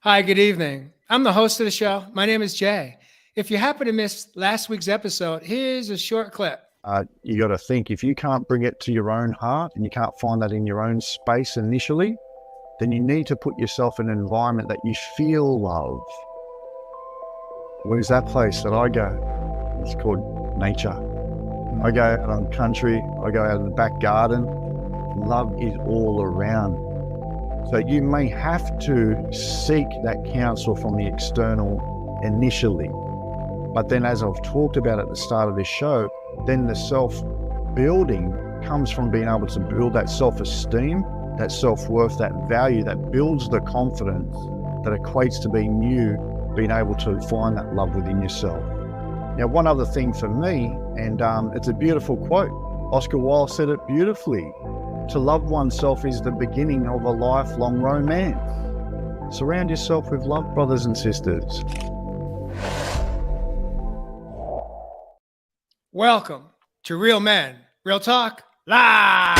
Hi, good evening. I'm the host of the show. My name is Jay. If you happen to miss last week's episode, here's a short clip. You got to think, if you can't bring it to your own heart and you can't find that in your own space initially, then you need to put yourself in an environment that you feel love. Where's that place that I go? It's called nature. I go out on country, I go out in the back garden. Love is all around. So you may have to seek that counsel from the external initially. But then, as I've talked about at the start of this show, then the self-building comes from being able to build that self-esteem, that self-worth, that value that builds the confidence that equates to being you, being able to find that love within yourself. Now, one other thing for me, and it's a beautiful quote. Oscar Wilde said it beautifully. To love oneself is the beginning of a lifelong romance. Surround yourself with love, brothers and sisters. Welcome to Real Men, Real Talk Live.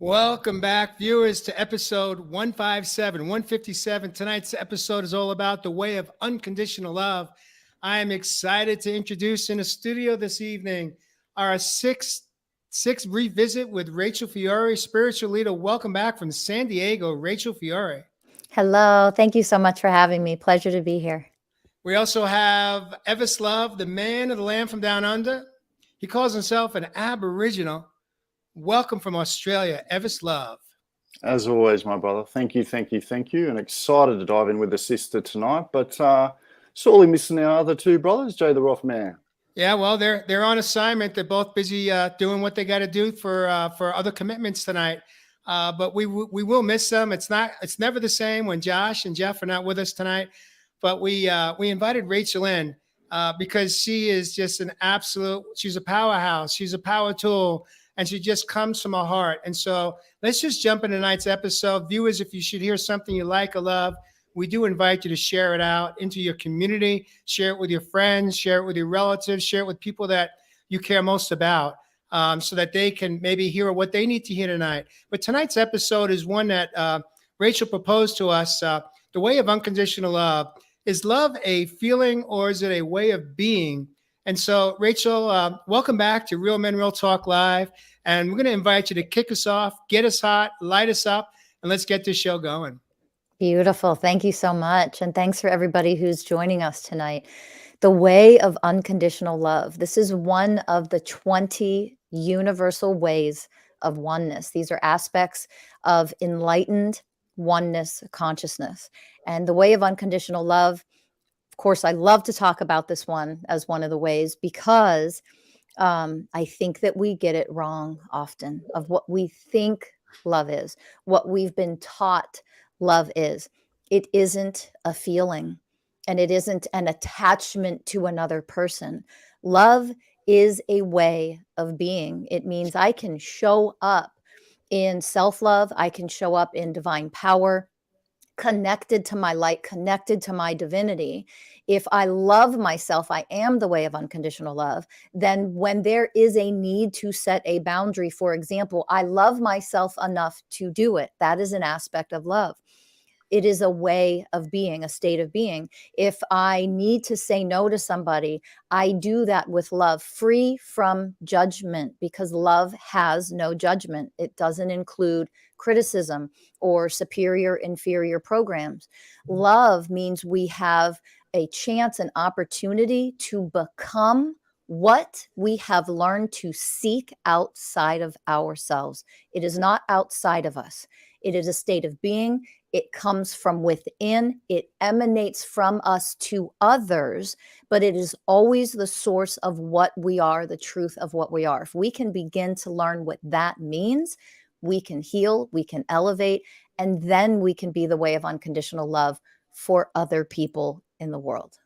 Welcome back, viewers, to episode 157. Tonight's episode is all about the way of unconditional love. I am excited to introduce in the studio this evening our sixth revisit with Rachel Fiori, spiritual leader. Welcome back from San Diego, Rachel Fiori. Hello. Thank you so much for having me. Pleasure to be here. We also have Evis Love, the man of the land from down under. He calls himself an Aboriginal. Welcome from Australia, Evis Love. As always, my brother. Thank you. And excited to dive in with the sister tonight, but sorely missing our other two brothers, Jay the Rough Man. Yeah, well, they're on assignment. They're both busy doing what they got to do for other commitments tonight. But we will miss them. It's never the same when Josh and Jeff are not with us tonight. But we invited Rachel in because she is just she's a powerhouse. She's a power tool. And she just comes from her heart. And so let's just jump into tonight's episode. Viewers, if you should hear something you like or love, we do invite you to share it out into your community, share it with your friends, share it with your relatives, share it with people that you care most about so that they can maybe hear what they need to hear tonight. But tonight's episode is one that Rachel proposed to us. The way of unconditional love. Is love a feeling or is it a way of being? And so, Rachel, welcome back to Real Men, Real Talk Live. And we're going to invite you to kick us off, get us hot, light us up, and let's get this show going. Beautiful. Thank you so much. And thanks for everybody who's joining us tonight. The way of unconditional love. This is one of the 20 universal ways of oneness. These are aspects of enlightened oneness consciousness. And the way of unconditional love, of course, I love to talk about this one as one of the ways because I think that we get it wrong often of what we think love is, what we've been taught love is. It isn't a feeling and it isn't an attachment to another person. Love is a way of being. It means I can show up in self-love. I can show up in divine power, connected to my light, connected to my divinity. If I love myself, I am the way of unconditional love. Then when there is a need to set a boundary, for example, I love myself enough to do it. That is an aspect of love. It is a way of being, a state of being. If I need to say no to somebody, I do that with love, free from judgment, because love has no judgment. It doesn't include criticism or superior, inferior programs. Love means we have a chance, an opportunity to become what we have learned to seek outside of ourselves. It is not outside of us. It is a state of being. It comes from within. It emanates from us to others, but it is always the source of what we are, the truth of what we are. If we can begin to learn what that means, we can heal, we can elevate, and then we can be the way of unconditional love for other people in the world.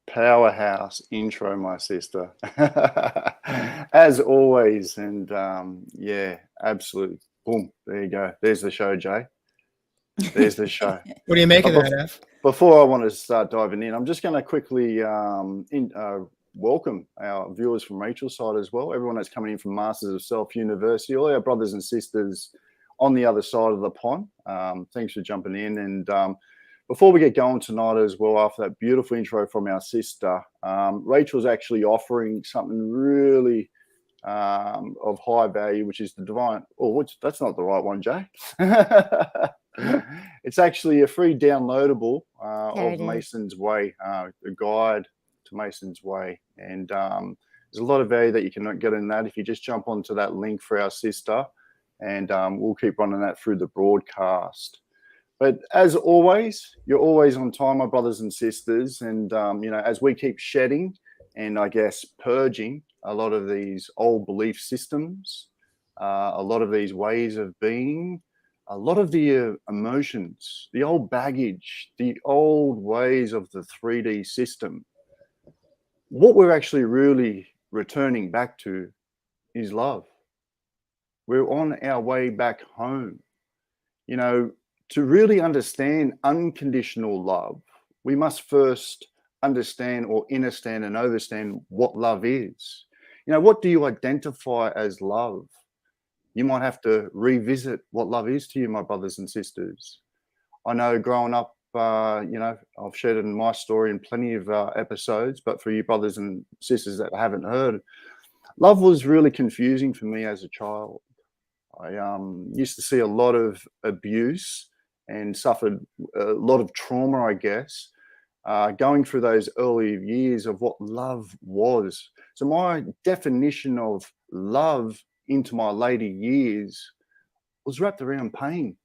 Powerhouse intro, my sister. As always. And yeah, absolutely. Boom. There you go. There's the show, Jay. There's the show. What do you make of that, F? Before I want to start diving in, I'm just going to quickly welcome our viewers from Rachel's side as well. Everyone that's coming in from Masters of Self University, all our brothers and sisters on the other side of the pond. Thanks for jumping in. And before we get going tonight as well, after that beautiful intro from our sister, Rachel's actually offering something really of high value, which is the divine, or which that's not the right one, Jay. It's actually a free downloadable of Mason's Way, a guide to Mason's Way. And there's a lot of value that you can get in that if you just jump onto that link for our sister, and we'll keep running that through the broadcast. But as always, you're always on time, my brothers and sisters. And, you know, as we keep shedding and I guess purging a lot of these old belief systems, a lot of these ways of being, a lot of the emotions, the old baggage, the old ways of the 3D system, what we're actually really returning back to is love. We're on our way back home. You know, to really understand unconditional love, we must first understand or understand and overstand what love is. You know, what do you identify as love? You might have to revisit what love is to you, my brothers and sisters. I know growing up, you know, I've shared in my story in plenty of episodes, but for you brothers and sisters that haven't heard, love was really confusing for me as a child. I used to see a lot of abuse and suffered a lot of trauma, I guess, going through those early years of what love was. So my definition of love into my later years was wrapped around pain.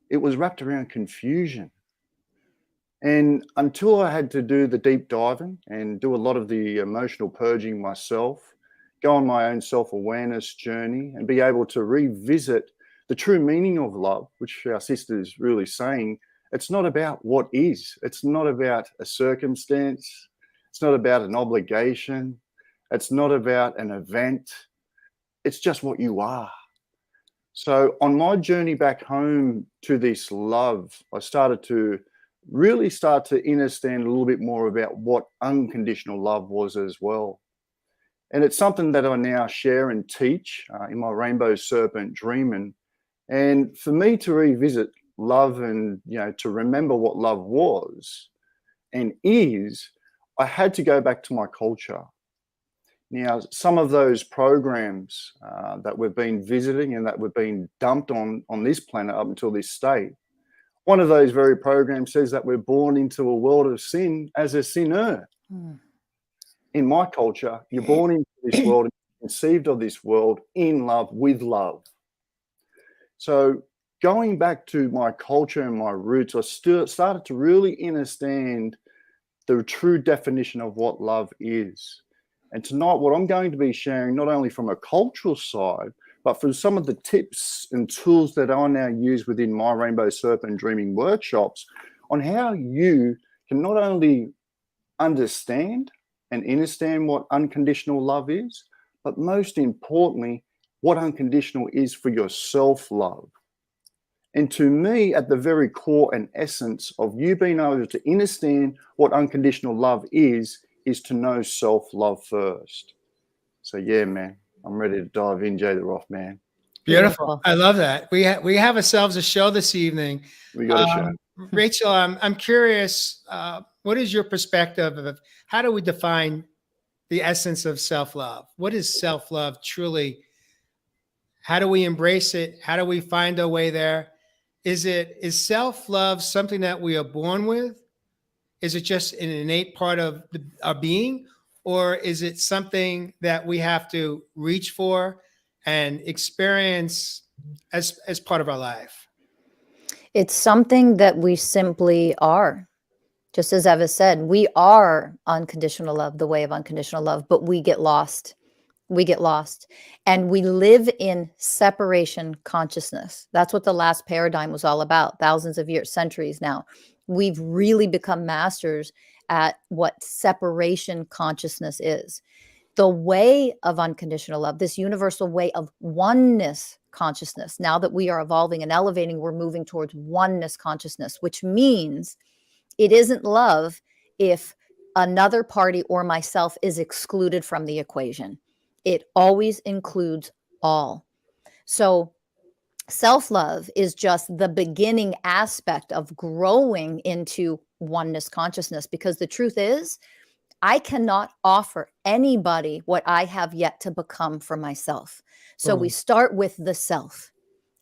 It was wrapped around confusion. And until I had to do the deep diving and do a lot of the emotional purging myself, go on my own self-awareness journey and be able to revisit the true meaning of love, which our sister is really saying, it's not about what is. It's not about a circumstance. It's not about an obligation. It's not about an event. It's just what you are. So on my journey back home to this love, I started to really start to understand a little bit more about what unconditional love was as well. And it's something that I now share and teach in my Rainbow Serpent Dreaming. And for me to revisit love and, you know, to remember what love was and is, I had to go back to my culture. Now, some of those programs that we've been visiting and that we've been dumped on this planet up until this state, one of those very programs says that we're born into a world of sin as a sinner. In my culture, you're born into this world, conceived of this world in love, with love. So going back to my culture and my roots, I started to really understand the true definition of what love is. And tonight, what I'm going to be sharing, not only from a cultural side, but from some of the tips and tools that I now use within my Rainbow Serpent Dreaming workshops on how you can not only understand and understand what unconditional love is, but most importantly, what unconditional is for your self-love. And to me, at the very core and essence of you being able to understand what unconditional love is to know self-love first. So yeah, man, I'm ready to dive in, Jay the Roth, man. Beautiful. I love that. We have ourselves a show this evening. We got a show. Rachel, I'm curious, what is your perspective of how do we define the essence of self-love? What is self-love truly? How do we embrace it? How do we find our way there? Is self-love something that we are born with? Is it just an innate part of our being? or is it something that we have to reach for and experience as part of our life? It's something that we simply are. Just as Eva said, we are unconditional love, the way of unconditional love, but we get lost. We get lost and we live in separation consciousness. That's what the last paradigm was all about, thousands of years, centuries now. We've really become masters at what separation consciousness is. The way of unconditional love, this universal way of oneness consciousness. Now that we are evolving and elevating, we're moving towards oneness consciousness, which means it isn't love if another party or myself is excluded from the equation. It always includes all. So self-love is just the beginning aspect of growing into oneness consciousness, because the truth is, I cannot offer anybody what I have yet to become for myself. So we start with the self.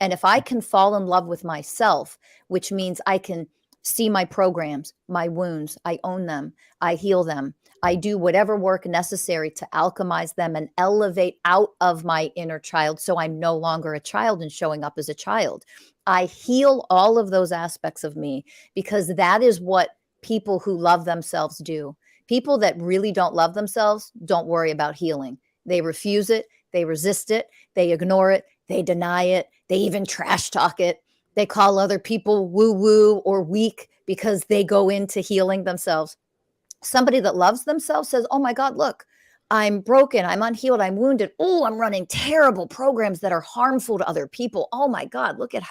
And if I can fall in love with myself, which means I can see my programs, my wounds, I own them, I heal them, I do whatever work necessary to alchemize them and elevate out of my inner child so I'm no longer a child and showing up as a child. I heal all of those aspects of me, because that is what people who love themselves do. People that really don't love themselves don't worry about healing. They refuse it, they resist it, they ignore it, they deny it, they even trash talk it. They call other people woo-woo or weak because they go into healing themselves. Somebody that loves themselves says, oh my God, look, I'm broken, I'm unhealed, I'm wounded. Oh, I'm running terrible programs that are harmful to other people. Oh my God, look at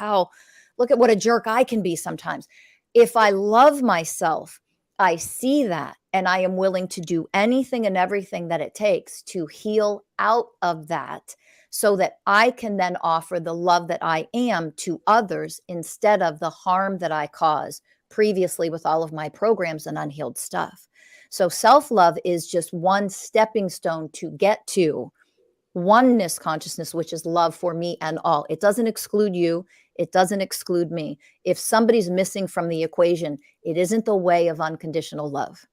what a jerk I can be sometimes. If I love myself, I see that, and I am willing to do anything and everything that it takes to heal out of that, so that I can then offer the love that I am to others instead of the harm that I caused previously with all of my programs and unhealed stuff. So self-love is just one stepping stone to get to oneness consciousness, which is love for me and all. It doesn't exclude you. It doesn't exclude me. If somebody's missing from the equation, it isn't the way of unconditional love.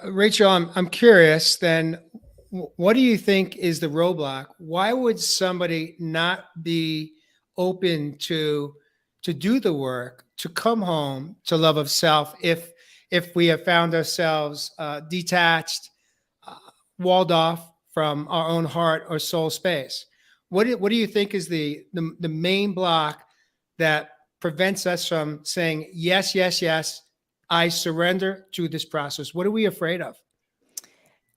Rachel, I'm curious then, what do you think is the roadblock? Why would somebody not be open to do the work, to come home to love of self, if we have found ourselves detached, walled off from our own heart or soul space? What do you think is the main block that prevents us from saying, yes, yes, yes, I surrender to this process? What are we afraid of?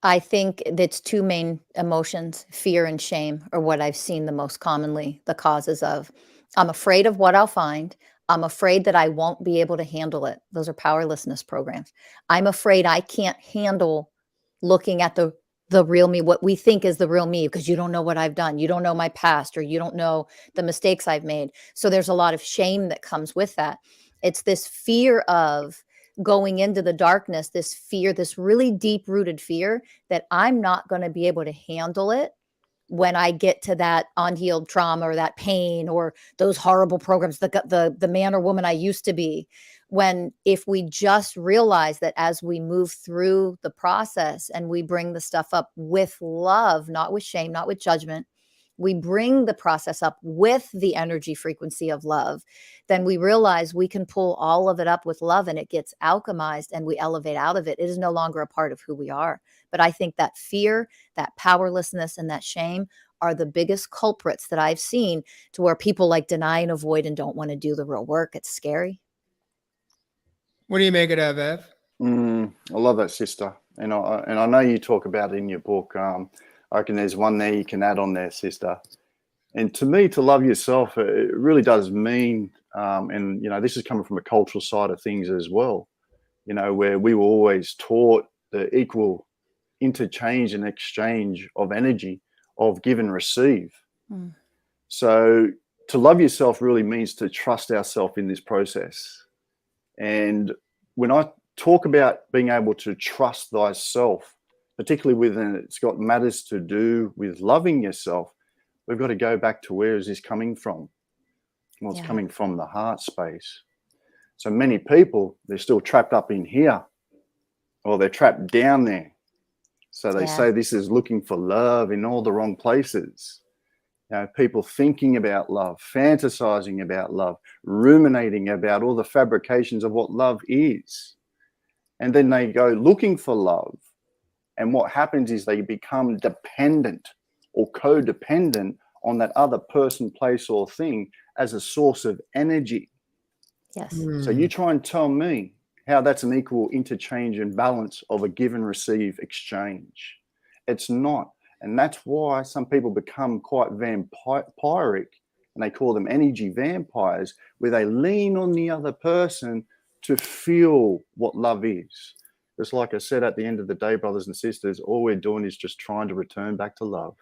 I think that's two main emotions, fear and shame, are what I've seen the most commonly, the causes of. I'm afraid of what I'll find. I'm afraid that I won't be able to handle it. Those are powerlessness programs. I'm afraid I can't handle looking at the real me, what we think is the real me, because you don't know what I've done. You don't know my past, or you don't know the mistakes I've made. So there's a lot of shame that comes with that. It's this fear of going into the darkness, this fear, this really deep rooted fear that I'm not going to be able to handle it when I get to that unhealed trauma or that pain or those horrible programs, the man or woman I used to be. When if we just realize that as we move through the process and we bring the stuff up with love, not with shame, not with judgment, we bring the process up with the energy frequency of love, then we realize we can pull all of it up with love, and it gets alchemized and we elevate out of it. It is no longer a part of who we are. But I think that fear, that powerlessness, and that shame are the biggest culprits that I've seen, to where people like deny and avoid and don't want to do the real work. It's scary. What do you make it of, Ev? I love that, sister. And I know you talk about it in your book. I reckon there's one there you can add on there, sister. And to me, to love yourself, it really does mean, and, this is coming from a cultural side of things as well, where we were always taught the equal interchange and exchange of energy, of give and receive. So to love yourself really means to trust ourselves in this process. And when I talk about being able to trust thyself, particularly it's got matters to do with loving yourself, we've got to go back to, where is this coming from? Well, it's coming from the heart space. So many people, they're still trapped up in here, or they're trapped down there. So they Yeah. say this is looking for love in all the wrong places. People thinking about love, fantasizing about love, ruminating about all the fabrications of what love is. And then they go looking for love. And what happens is they become dependent or codependent on that other person, place, or thing as a source of energy. Yes. So you try and tell me how that's an equal interchange and balance of a give and receive exchange. It's not. And that's why some people become quite vampiric, and they call them energy vampires, where they lean on the other person to feel what love is. Just like I said, at the end of the day, brothers and sisters, all we're doing is just trying to return back to love.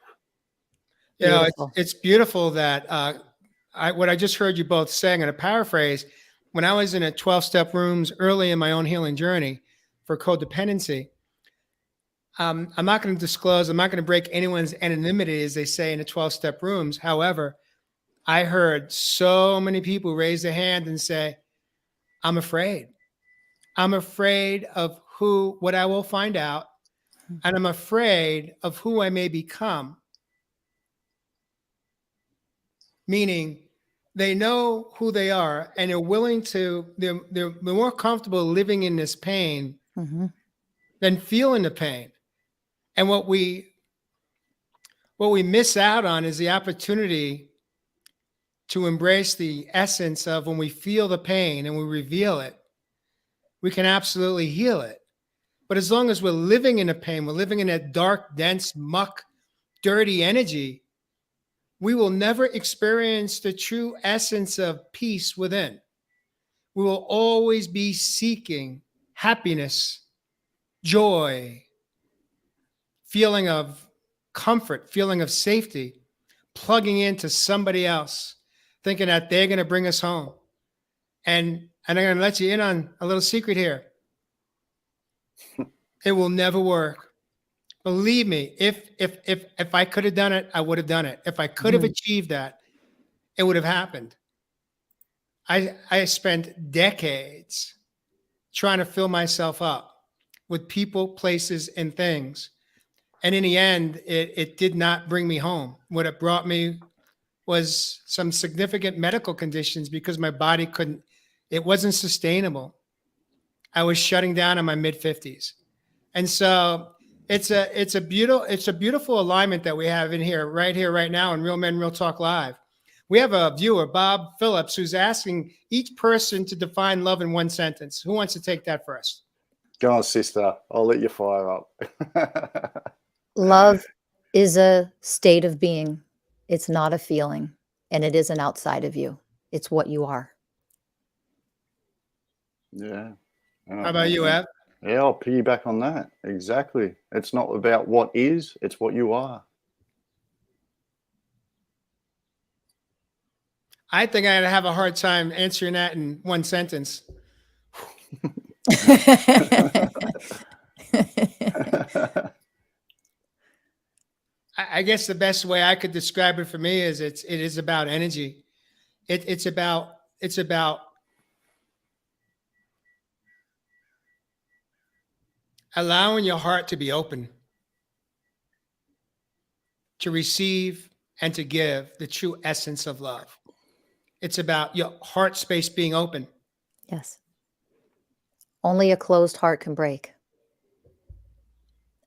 Beautiful. It's beautiful that what I just heard you both saying, and a paraphrase, when I was in a 12-step rooms early in my own healing journey for codependency, I'm not going to disclose, I'm not going to break anyone's anonymity, as they say in the 12-step rooms. However, I heard so many people raise their hand and say, I'm afraid. I'm afraid of what I will find out, and I'm afraid of who I may become. Meaning they know who they are, and they're willing to, they're more comfortable living in this pain than feeling the pain. And what we miss out on is the opportunity to embrace the essence of when we feel the pain and we reveal it, we can absolutely heal it. But as long as we're living in the pain, we're living in that dark, dense, muck, dirty energy, we will never experience the true essence of peace within. We will always be seeking happiness, joy, feeling of comfort, feeling of safety, plugging into somebody else, thinking that they're going to bring us home. And I'm going to let you in on a little secret here. It will never work. Believe me, if I could have done it, I would have done it. If I could have achieved that, it would have happened. I spent decades trying to fill myself up with people, places, and things. And in the end, it did not bring me home. What it brought me was some significant medical conditions because my body it wasn't sustainable. I was shutting down in my mid-50s. And so it's a beautiful alignment that we have in here, right now in Real Men, Real Talk Live. We have a viewer, Bob Phillips, who's asking each person to define love in one sentence. Who wants to take that first? Go on, sister. I'll let you fire up. Love is a state of being. It's not a feeling, and it isn't outside of you. It's what you are. Yeah. How about you, Ev? Yeah, I'll piggyback on that. Exactly. It's not about what is, it's what you are. I think I'd have a hard time answering that in one sentence. I guess the best way I could describe it for me is it is about energy. It's about allowing your heart to be open, to receive and to give the true essence of love. It's about your heart space being open. Yes. Only a closed heart can break.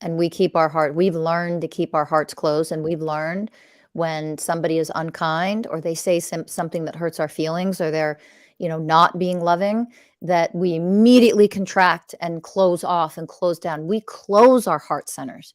And we've learned to keep our hearts closed, and we've learned when somebody is unkind or they say something that hurts our feelings, or they're, not being loving, that we immediately contract and close off and close down. We close our heart centers.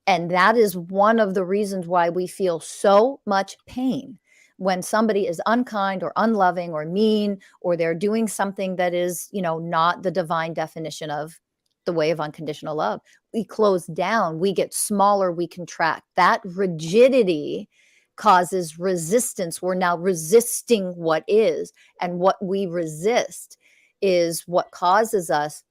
And that is one of the reasons why we feel so much pain when somebody is unkind or unloving or mean, or they're doing something that is, not the divine definition of the way of unconditional love. We close down, we get smaller, we contract. That rigidity causes resistance. We're now resisting what is, and what we resist is what causes us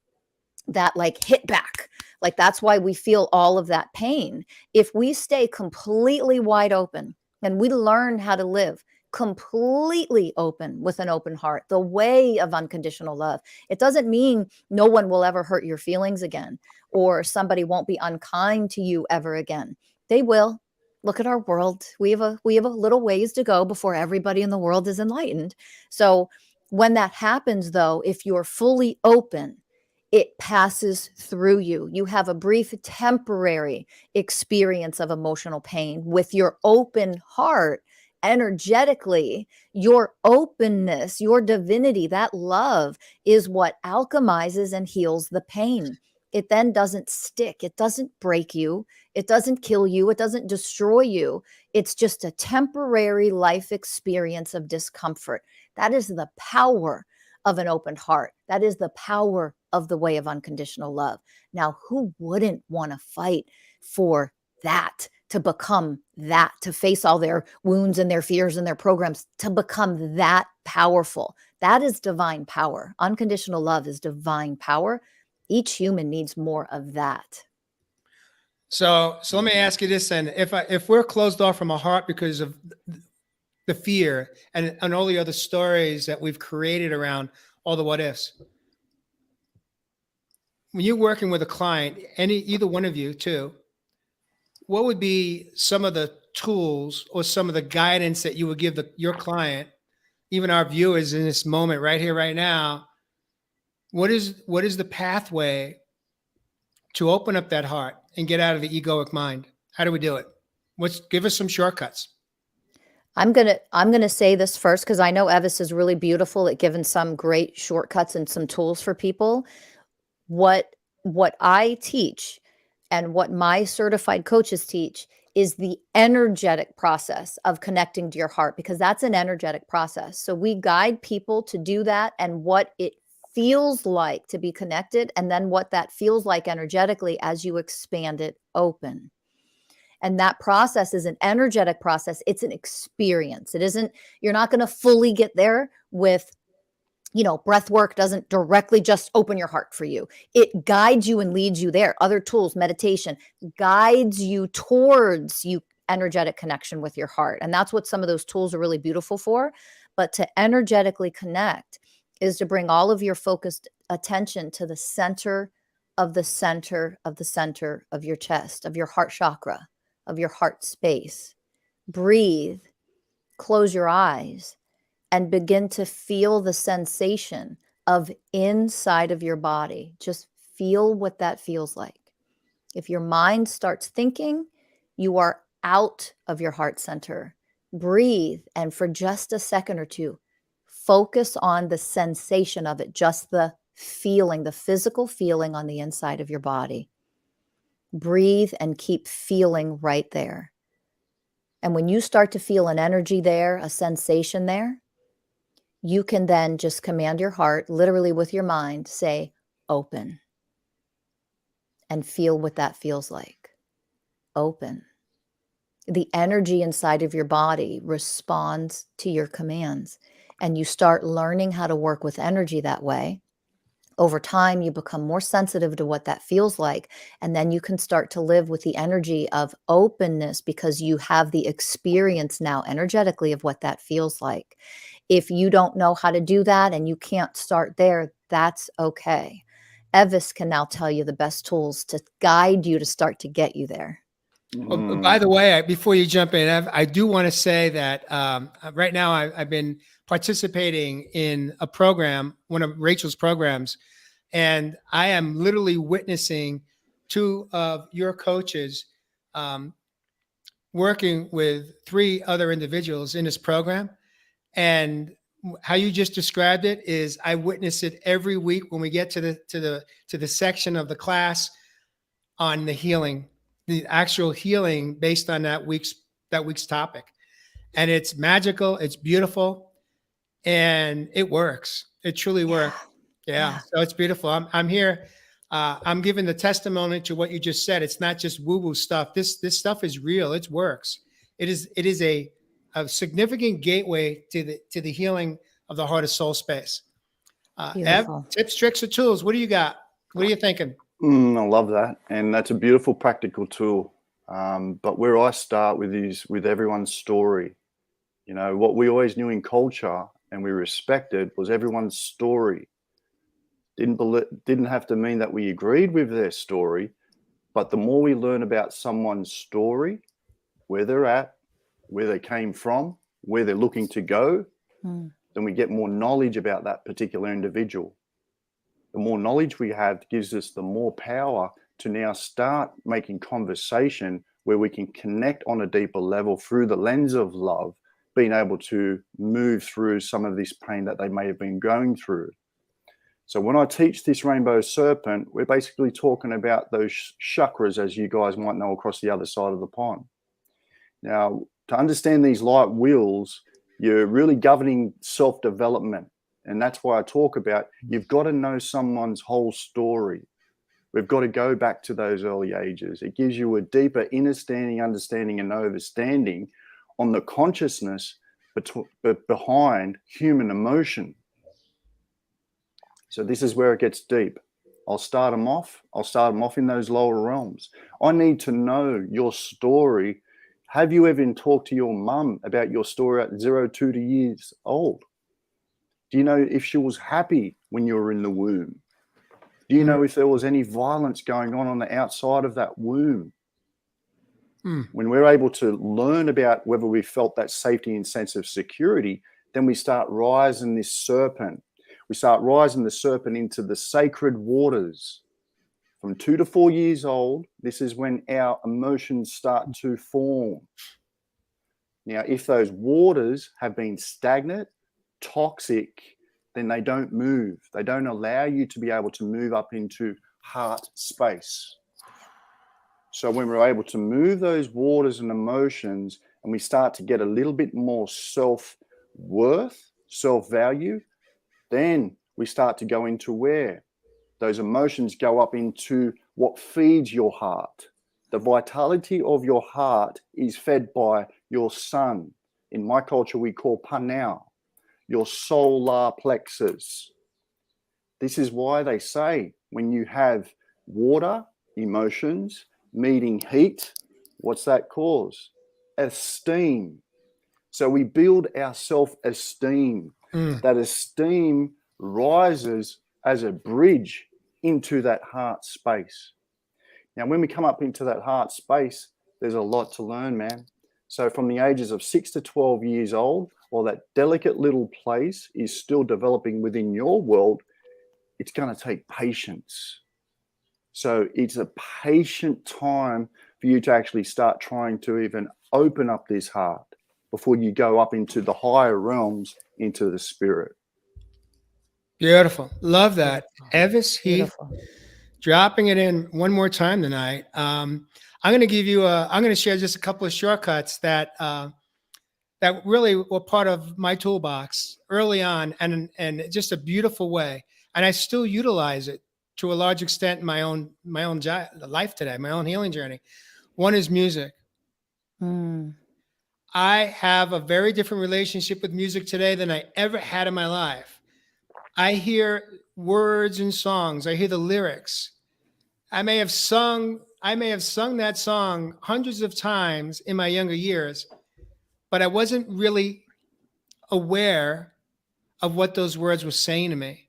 that hit back. That's why we feel all of that pain. If we stay completely wide open and we learn how to live completely open with an open heart, the way of unconditional love. It doesn't mean no one will ever hurt your feelings again, or somebody won't be unkind to you ever again. They will. Look at our world. We have a little ways to go before everybody in the world is enlightened. So when that happens, though, if you're fully open, it passes through you. You have a brief temporary experience of emotional pain. With your open heart, energetically, your openness, your divinity, that love is what alchemizes and heals the pain. It then doesn't stick. It doesn't break you. It doesn't kill you. It doesn't destroy you. It's just a temporary life experience of discomfort. That is the power of an open heart. That is the power of the way of unconditional love. Now, who wouldn't want to fight for that, to become that, to face all their wounds and their fears and their programs, to become that powerful? That is divine power. Unconditional love is divine power. Each human needs more of that. So let me ask you this then: if we're closed off from our heart because of the fear and all the other stories that we've created around all the what ifs, when you're working with a client, either one of you too, what would be some of the tools or some of the guidance that you would give your client, even our viewers in this moment right here, right now? What is the pathway to open up that heart and get out of the egoic mind? How do we do it? Give us some shortcuts. I'm gonna say this first because I know Evis is really beautiful at giving some great shortcuts and some tools for people. What I teach and what my certified coaches teach is the energetic process of connecting to your heart, because that's an energetic process. So we guide people to do that and what it feels like to be connected, and then what that feels like energetically as you expand it open. And that process is an energetic process. It's an experience. It isn't, you're not going to fully get there with, breath work doesn't directly just open your heart for you. It guides you and leads you there. Other tools, meditation, guides you towards energetic connection with your heart. And that's what some of those tools are really beautiful for. But to energetically connect is to bring all of your focused attention to the center of the center of the center of your chest, of your heart chakra, of your heart space. Breathe, close your eyes, and begin to feel the sensation of inside of your body. Just feel what that feels like. If your mind starts thinking, you are out of your heart center. Breathe, and for just a second or two, focus on the sensation of it, just the feeling, the physical feeling on the inside of your body. Breathe and keep feeling right there. And when you start to feel an energy there, a sensation there, you can then just command your heart, literally with your mind, say, open. And feel what that feels like. Open. The energy inside of your body responds to your commands. And you start learning how to work with energy that way. Over time, you become more sensitive to what that feels like. And then you can start to live with the energy of openness because you have the experience now energetically of what that feels like. If you don't know how to do that and you can't start there, that's okay. Evis can now tell you the best tools to guide you to start to get you there. By the way, before you jump in, I do want to say that right now I've been participating in a program, one of Rachel's programs, and I am literally witnessing two of your coaches working with 3 other individuals in this program. And how you just described it is I witness it every week when we get to the section of the class on the healing, the actual healing based on that week's topic. And it's magical, it's beautiful, and it works. It truly works. Yeah. So it's beautiful. I'm here. I'm giving the testimony to what you just said. It's not just woo-woo stuff. This stuff is real. It works. It is a significant gateway to the healing of the heart and soul space. Ev, tips, tricks, or tools. What do you got? What are you thinking? I love that. And that's a beautiful practical tool. But where I start with is with everyone's story. You know, what we always knew in culture and we respected was everyone's story. Didn't have to mean that we agreed with their story, but the more we learn about someone's story, where they're at, where they came from, where they're looking to go, then we get more knowledge about that particular individual. The more knowledge we have gives us the more power to now start making conversation where we can connect on a deeper level through the lens of love, being able to move through some of this pain that they may have been going through. So when I teach this rainbow serpent, we're basically talking about those chakras, as you guys might know, across the other side of the pond. Now, to understand these light wheels, you're really governing self-development. And that's why I talk about you've got to know someone's whole story. We've got to go back to those early ages. It gives you a deeper understanding, and overstanding on the consciousness behind human emotion. So this is where it gets deep. I'll start them off in those lower realms. I need to know your story. Have you ever talked to your mum about your story at 0 to 2 years old? Do you know if she was happy when you were in the womb? Do you know if there was any violence going on the outside of that womb? When we're able to learn about whether we felt that safety and sense of security, then we start rising this serpent. We start rising the serpent into the sacred waters. From 2 to 4 years old, this is when our emotions start to form. Now, if those waters have been stagnant, toxic, then they don't move. They don't allow you to be able to move up into heart space. So when we're able to move those waters and emotions, and we start to get a little bit more self-worth, self-value, then we start to go into where those emotions go up into what feeds your heart. The vitality of your heart is fed by your sun. In my culture, we call panau, your solar plexus. This is why they say when you have water, emotions, meeting heat, what's that cause? Esteem. So we build our self-esteem. That esteem rises as a bridge into that heart space. Now, when we come up into that heart space, there's a lot to learn, man. So from the ages of 6 to 12 years old, while that delicate little place is still developing within your world, it's going to take patience. So it's a patient time for you to actually start trying to even open up this heart before you go up into the higher realms, into the spirit. Beautiful. Love that. Evis Heath, Beautiful. dropping it in one more time tonight. I'm going to share just a couple of shortcuts that really were part of my toolbox early on, and just a beautiful way. And I still utilize it to a large extent in my own life today, my own healing journey. One is music. I have a very different relationship with music today than I ever had in my life. I hear words and songs. I hear the lyrics. I may have sung that song hundreds of times in my younger years, but I wasn't really aware of what those words were saying to me.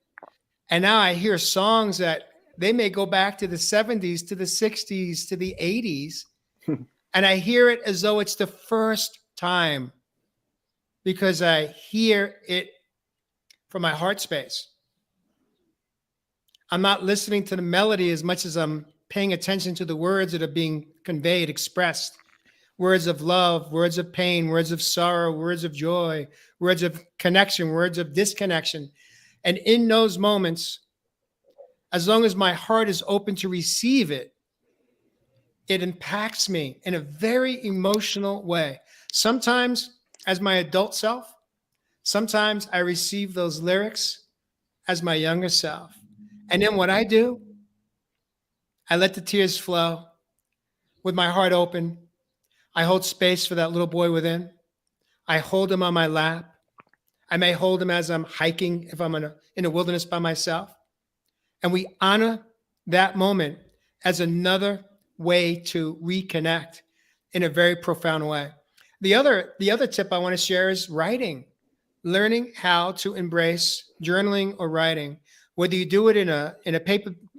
And now I hear songs that they may go back to the 70s, to the 60s, to the 80s. And I hear it as though it's the first time because I hear it from my heart space. I'm not listening to the melody as much as I'm paying attention to the words that are being conveyed, expressed. Words of love, words of pain, words of sorrow, words of joy, words of connection, words of disconnection. And in those moments, as long as my heart is open to receive it, it impacts me in a very emotional way. Sometimes as my adult self, sometimes I receive those lyrics as my younger self. And then what I do, I let the tears flow with my heart open. I hold space for that little boy within. I hold him on my lap. I may hold him as I'm hiking if I'm in a wilderness by myself. And we honor that moment as another way to reconnect in a very profound way. The other tip I want to share is writing, learning how to embrace journaling or writing, whether you do it in a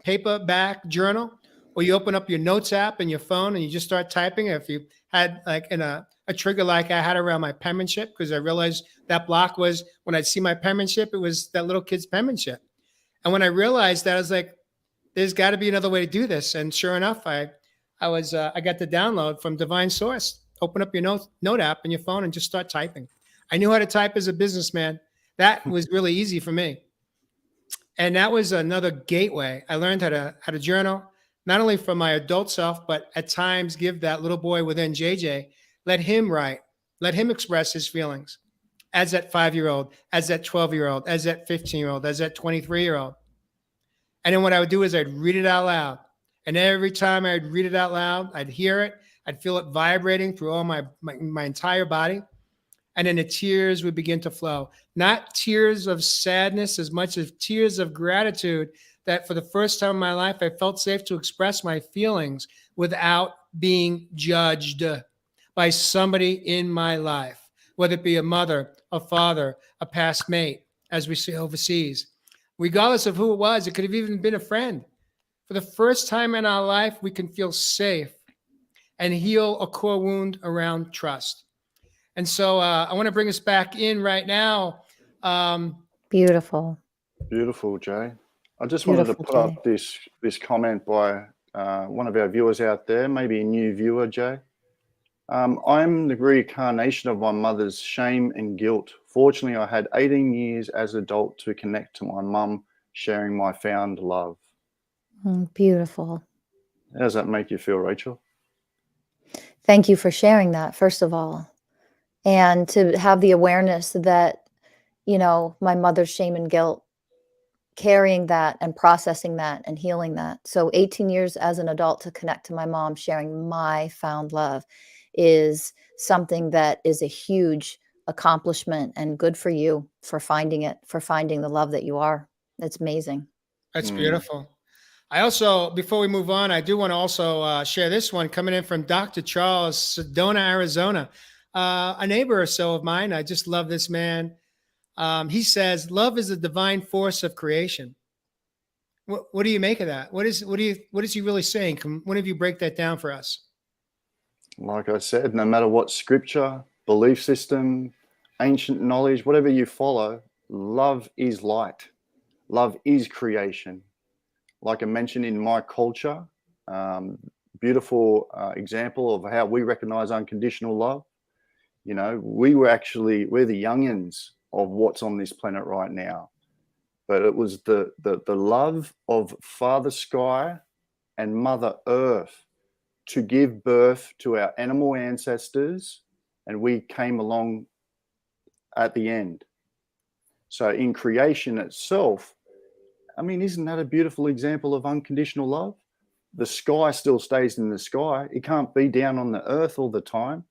paperback journal, or you open up your notes app in your phone and you just start typing. If you had like in a trigger like I had around my penmanship, because I realized that block was when I'd see my penmanship, it was that little kid's penmanship. And when I realized that, I was like, there's got to be another way to do this. And sure enough, I got the download from Divine Source. Open up your note app in your phone and just start typing. I knew how to type as a businessman. That was really easy for me. And that was another gateway. I learned how to journal, not only for my adult self, but at times give that little boy within JJ, let him write, let him express his feelings as that 5-year-old, as that 12-year-old, as that 15-year-old, as that 23-year-old. And then what I would do is I'd read it out loud. And every time I'd read it out loud, I'd hear it. I'd feel it vibrating through all my entire body. And then the tears would begin to flow. Not tears of sadness as much as tears of gratitude that for the first time in my life, I felt safe to express my feelings without being judged by somebody in my life, whether it be a mother, a father, a past mate, as we say overseas. Regardless of who it was, it could have even been a friend. For the first time in our life, we can feel safe and heal a core wound around trust. And so I want to bring us back in right now. Beautiful. Beautiful, Jay. I just wanted to put up this comment by one of our viewers out there, maybe a new viewer, Jay. I'm the reincarnation of my mother's shame and guilt. Fortunately, I had 18 years as an adult to connect to my mum, sharing my found love. Beautiful. How does that make you feel, Rachel? Thank you for sharing that, first of all. And to have the awareness that, my mother's shame and guilt, carrying that and processing that and healing that. So 18 years as an adult to connect to my mom, sharing my found love is something that is a huge accomplishment, and good for you for finding it, for finding the love that you are. That's amazing. That's beautiful. I also, before we move on, I do want to also share this one coming in from Dr. Charles, Sedona, Arizona, a neighbor or so of mine. I just love this man. He says, love is a divine force of creation. What do you make of that? What is he really saying? One of you break that down for us? Like I said, no matter what scripture, belief system, ancient knowledge, whatever you follow, love is light. Love is creation. Like I mentioned, in my culture, beautiful example of how we recognize unconditional love. We're the youngins of what's on this planet right now. But it was the love of Father Sky and Mother Earth to give birth to our animal ancestors, and we came along at the end. So in creation itself, isn't that a beautiful example of unconditional love? The sky still stays in the sky. It can't be down on the earth all the time.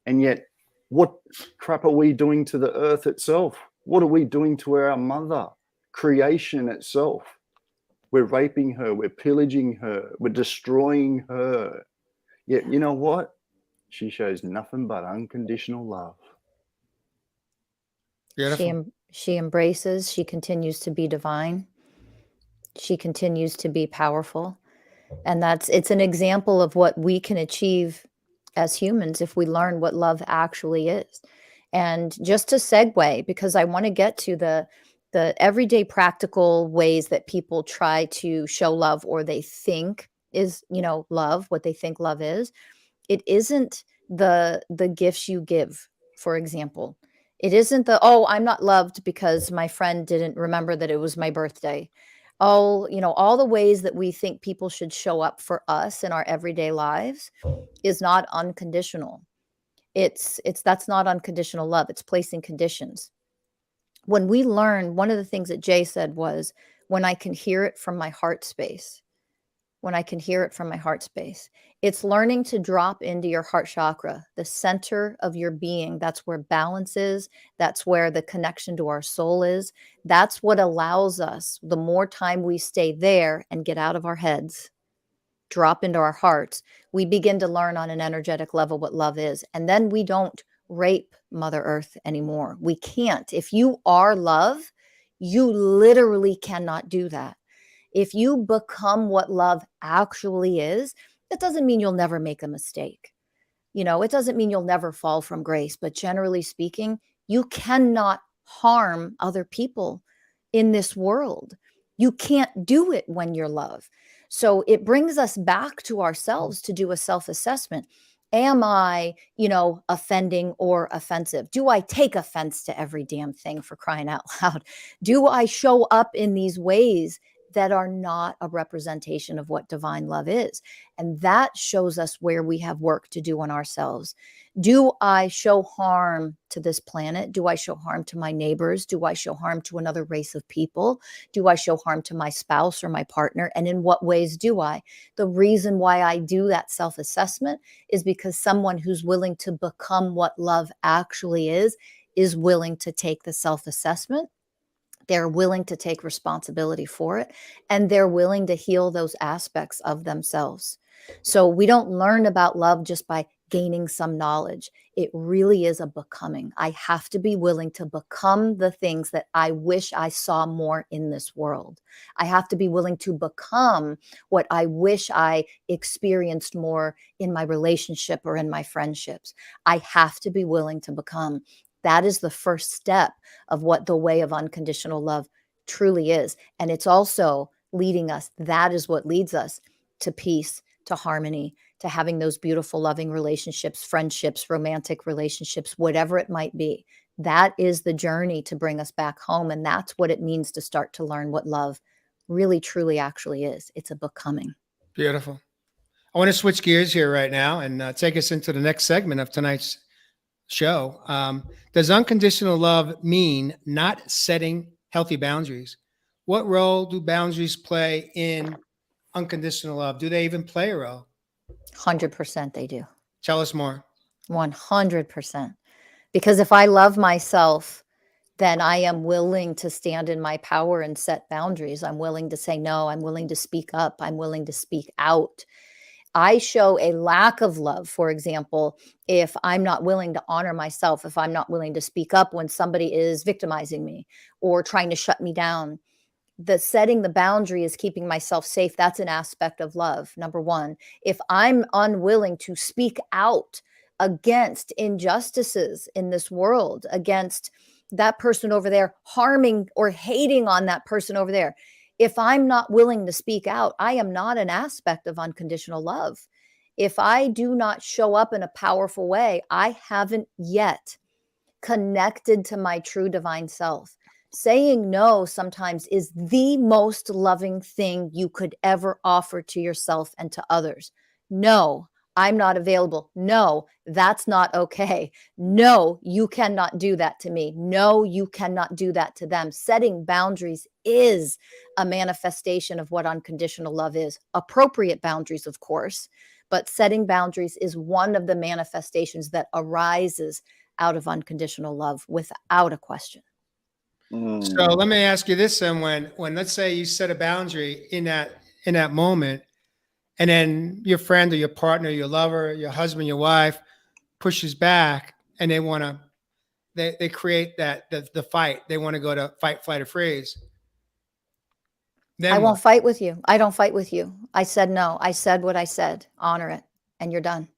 And yet, what crap are we doing to the earth itself? What are we doing to our mother, creation itself? We're raping her. We're pillaging her. We're destroying her. Yet, you know what? She shows nothing but unconditional love. Beautiful. She embraces. She continues to be divine. She continues to be powerful. And it's an example of what we can achieve as humans if we learn what love actually is. And just to segue, because I want to get to the everyday practical ways that people try to show love, or they think is, love, what they think love is. It isn't the gifts you give, for example. It isn't I'm not loved because my friend didn't remember that it was my birthday. All the ways that we think people should show up for us in our everyday lives is not unconditional. That's not unconditional love. It's placing conditions. When we learn, one of the things that Jay said was, when I can hear it from my heart space. When I can hear it from my heart space. It's learning to drop into your heart chakra, the center of your being. That's where balance is. That's where the connection to our soul is. That's what allows us, the more time we stay there and get out of our heads, drop into our hearts, we begin to learn on an energetic level what love is. And then we don't rape Mother Earth anymore. We can't. If you are love, you literally cannot do that. If you become what love actually is, that doesn't mean you'll never make a mistake. It doesn't mean you'll never fall from grace, but generally speaking, you cannot harm other people in this world. You can't do it when you're love. So it brings us back to ourselves to do a self-assessment. Am I, offending or offensive? Do I take offense to every damn thing, for crying out loud? Do I show up in these ways that are not a representation of what divine love is? And that shows us where we have work to do on ourselves. Do I show harm to this planet? Do I show harm to my neighbors? Do I show harm to another race of people? Do I show harm to my spouse or my partner? And in what ways do I? The reason why I do that self-assessment is because someone who's willing to become what love actually is willing to take the self-assessment. They're willing to take responsibility for it, and they're willing to heal those aspects of themselves. So we don't learn about love just by gaining some knowledge. It really is a becoming. I have to be willing to become the things that I wish I saw more in this world. I have to be willing to become what I wish I experienced more in my relationship or in my friendships. I have to be willing to become. That is the first step of what the way of unconditional love truly is. And it's also leading us. That is what leads us to peace, to harmony, to having those beautiful, loving relationships, friendships, romantic relationships, whatever it might be. That is the journey to bring us back home. And that's what it means to start to learn what love really, truly actually is. It's a becoming. Beautiful. I want to switch gears here right now and take us into the next segment of tonight's show. Does unconditional love mean not setting healthy boundaries? What role do boundaries play in unconditional love? Do they even play a role? 100% they do. Tell us more. 100%. Because if I love myself, then I am willing to stand in my power and set boundaries. I'm willing to say no. I'm willing to speak up. I'm willing to speak out. I show a lack of love, for example, if I'm not willing to honor myself, if I'm not willing to speak up when somebody is victimizing me or trying to shut me down. The setting the boundary is keeping myself safe. That's an aspect of love. Number one, if I'm unwilling to speak out against injustices in this world, against that person over there, harming or hating on that person over there, if I'm not willing to speak out, I am not an aspect of unconditional love. If I do not show up in a powerful way, I haven't yet connected to my true divine self. Saying no sometimes is the most loving thing you could ever offer to yourself and to others. No, I'm not available. No, that's not okay. No, you cannot do that to me. No, you cannot do that to them. Setting boundaries is a manifestation of what unconditional love is. Appropriate boundaries, of course, but setting boundaries is one of the manifestations that arises out of unconditional love without a question. So let me ask you this: then, when let's say you set a boundary in that moment, and then your friend or your partner, your lover, your husband, your wife pushes back, and they create the fight. They want to go to fight, flight, or freeze. Then I what? won't fight with you. I don't fight with you. I said no. I said what I said. Honor it, and you're done.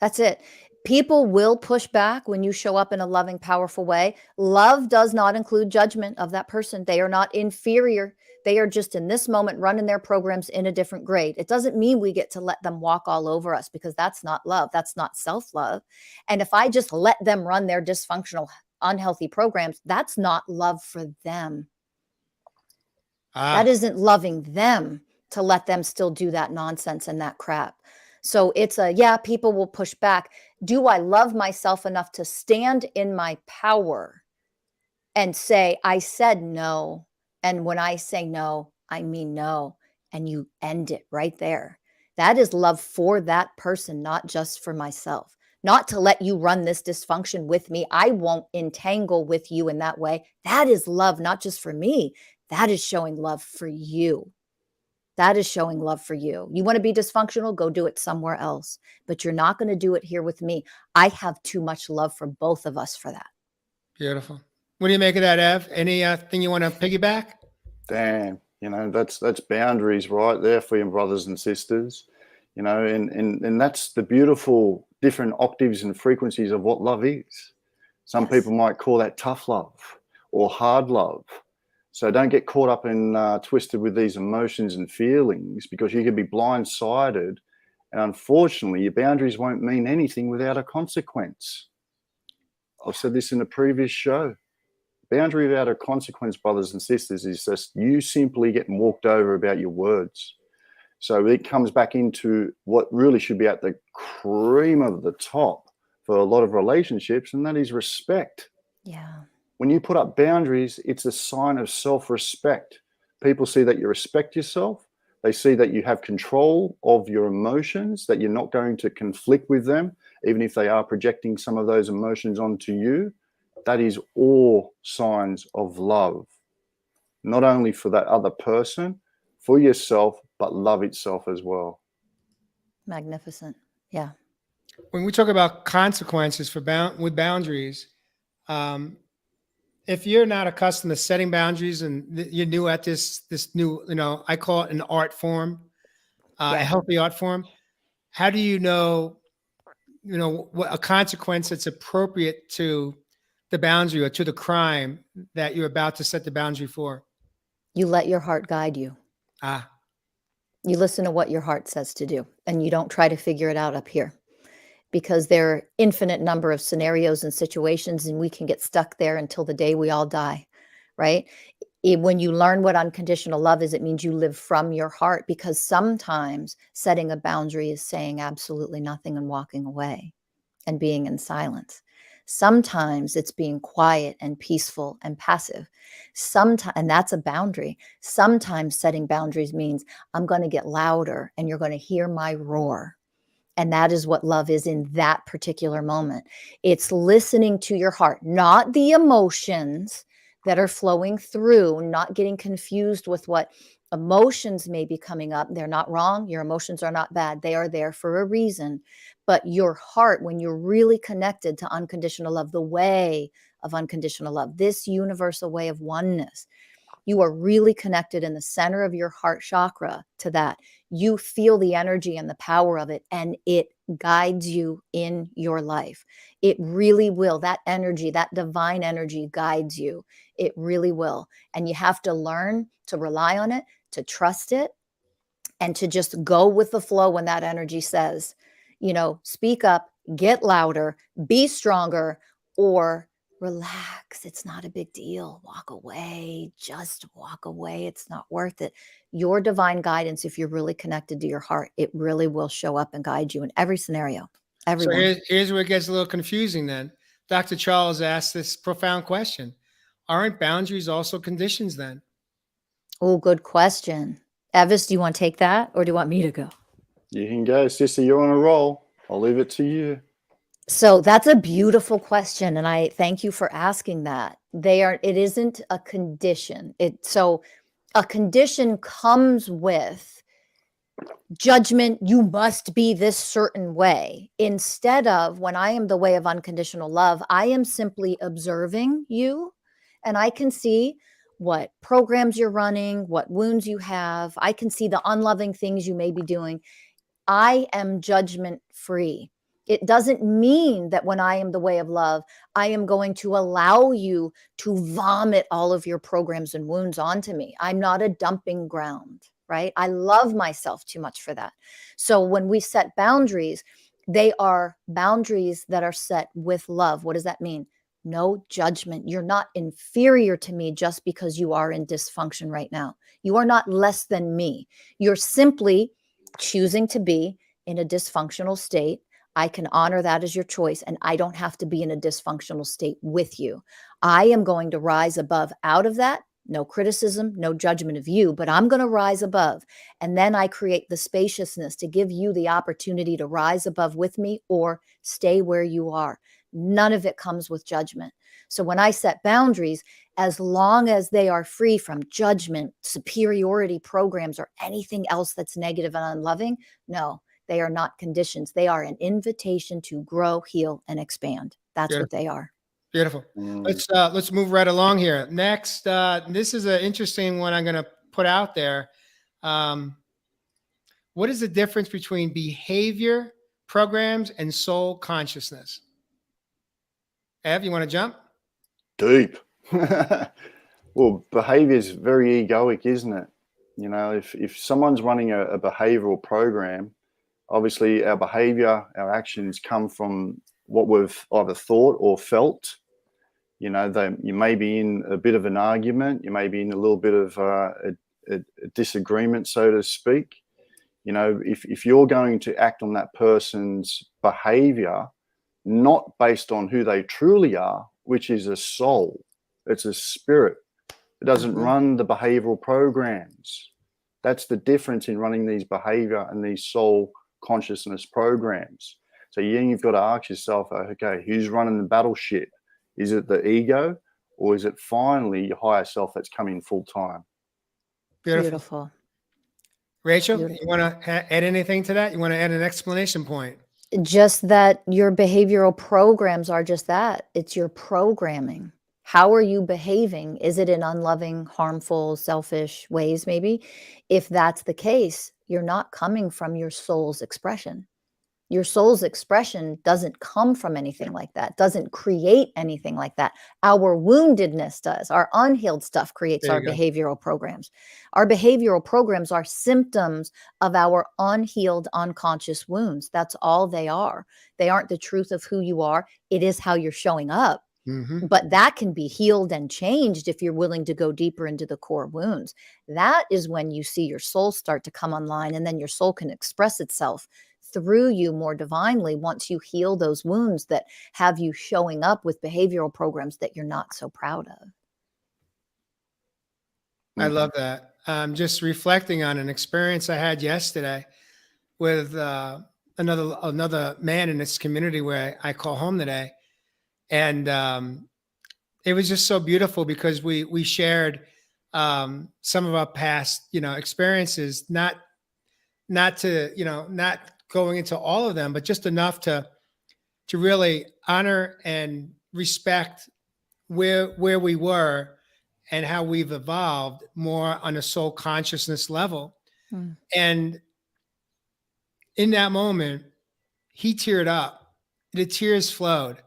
That's it. People will push back when you show up in a loving, powerful way. Love does not include judgment of that person. They are not inferior. They are just in this moment running their programs in a different grade. It doesn't mean we get to let them walk all over us, because that's not love. That's not self-love. And if I just let them run their dysfunctional, unhealthy programs, that's not love for them. That isn't loving them to let them still do that nonsense and that crap. So it's people will push back. Do I love myself enough to stand in my power and say, I said no? And when I say no, I mean no. And you end it right there. That is love for that person, not just for myself. Not to let you run this dysfunction with me. I won't entangle with you in that way. That is love, not just for me. That is showing love for you. That is showing love for you. You want to be dysfunctional, go do it somewhere else, but you're not going to do it here with me. I have too much love for both of us for that. Beautiful. What do you make of that, Ev? Any thing you want to piggyback? Damn, that's boundaries right there for your brothers and sisters, and that's the beautiful different octaves and frequencies of what love is. Some people might call that tough love or hard love. So don't get caught up and twisted with these emotions and feelings, because you can be blindsided. And unfortunately, your boundaries won't mean anything without a consequence. I've said this in a previous show. Boundary without a consequence, brothers and sisters, is just you simply getting walked over about your words. So it comes back into what really should be at the cream of the top for a lot of relationships, and that is respect. Yeah. When you put up boundaries, it's a sign of self-respect. People see that you respect yourself. They see that you have control of your emotions, that you're not going to conflict with them, even if they are projecting some of those emotions onto you. That is all signs of love, not only for that other person, for yourself, but love itself as well. Magnificent. Yeah. When we talk about consequences with boundaries, if you're not accustomed to setting boundaries and you're new at this new, I call it an art form, a healthy art form, how do you know what a consequence that's appropriate to the boundary or to the crime that you're about to set the boundary for? You let your heart guide you. You listen to what your heart says to do, and you don't try to figure it out up here, because there are infinite number of scenarios and situations, and we can get stuck there until the day we all die, right? When you learn what unconditional love is, it means you live from your heart, because sometimes setting a boundary is saying absolutely nothing and walking away and being in silence. Sometimes it's being quiet and peaceful and passive. Sometimes, and that's a boundary. Sometimes setting boundaries means I'm going to get louder and you're going to hear my roar. And that is what love is in that particular moment. It's listening to your heart, not the emotions that are flowing through, not getting confused with what emotions may be coming up. They're not wrong. Your emotions are not bad. They are there for a reason. But your heart, when you're really connected to unconditional love, the way of unconditional love, this universal way of oneness, you are really connected in the center of your heart chakra to that. You feel the energy and the power of it, and it guides you in your life. It really will. That energy, that divine energy guides you. It really will. And you have to learn to rely on it, to trust it, and to just go with the flow when that energy says, speak up, get louder, be stronger, or relax. It's not a big deal. Walk away. Just walk away. It's not worth it. Your divine guidance, if you're really connected to your heart, it really will show up and guide you in every scenario. Everyone. So here's where it gets a little confusing then. Dr. Charles asked this profound question. Aren't boundaries also conditions then? Oh, good question. Evis, do you want to take that, or do you want me to go? You can go, sister. You're on a roll. I'll leave it to you. So that's a beautiful question, and I thank you for asking that. It isn't a condition. So a condition comes with judgment. You must be this certain way. Instead of, when I am the way of unconditional love, I am simply observing you, and I can see what programs you're running, what wounds you have. I can see the unloving things you may be doing. I am judgment free. It doesn't mean that when I am the way of love, I am going to allow you to vomit all of your programs and wounds onto me. I'm not a dumping ground, right? I love myself too much for that. So when we set boundaries, they are boundaries that are set with love. What does that mean? No judgment. You're not inferior to me just because you are in dysfunction right now. You are not less than me. You're simply choosing to be in a dysfunctional state. I can honor that as your choice, and I don't have to be in a dysfunctional state with you. I am going to rise above out of that. No criticism, no judgment of you, but I'm going to rise above. And then I create the spaciousness to give you the opportunity to rise above with me or stay where you are. None of it comes with judgment. So when I set boundaries, as long as they are free from judgment, superiority programs, or anything else that's negative and unloving, no, they are not conditions. They are an invitation to grow, heal, and expand. That's what they are. Beautiful. Let's move right along here. Next, this is an interesting one I'm going to put out there. What is the difference between behavior programs and soul consciousness? Ev, you want to jump? Deep. Well, behavior is very egoic, isn't it? You know, if someone's running a behavioral program, obviously our behavior, our actions come from what we've either thought or felt. You know, you may be in a bit of an argument, you may be in a little bit of a disagreement, so to speak. You know, if you're going to act on that person's behavior, not based on who they truly are, which is a soul, it's a spirit. It doesn't run the behavioral programs. That's the difference in running these behavior and these soul consciousness programs. So you've got to ask yourself, okay, who's running the battleship? Is it the ego, or is it finally your higher self that's coming full time? Beautiful. Rachel, you want to add anything to that? You want to add an explanation point? Just that your behavioral programs are just that. It's your programming. How are you behaving? Is it in unloving, harmful, selfish ways, maybe? If that's the case, you're not coming from your soul's expression. Your soul's expression doesn't come from anything like that, doesn't create anything like that. Our woundedness does. Our unhealed stuff creates our behavioral programs. Our behavioral programs are symptoms of our unhealed, unconscious wounds. That's all they are. They aren't the truth of who you are. It is how you're showing up. But that can be healed and changed if you're willing to go deeper into the core wounds. That is when you see your soul start to come online, and then your soul can express itself through you more divinely once you heal those wounds that have you showing up with behavioral programs that you're not so proud of. I love that. Just reflecting on an experience I had yesterday with another man in this community where I call home today. And it was just so beautiful because we shared some of our past, experiences, not going into all of them, but just enough to really honor and respect where we were and how we've evolved more on a soul consciousness level. And in that moment, he teared up. The tears flowed.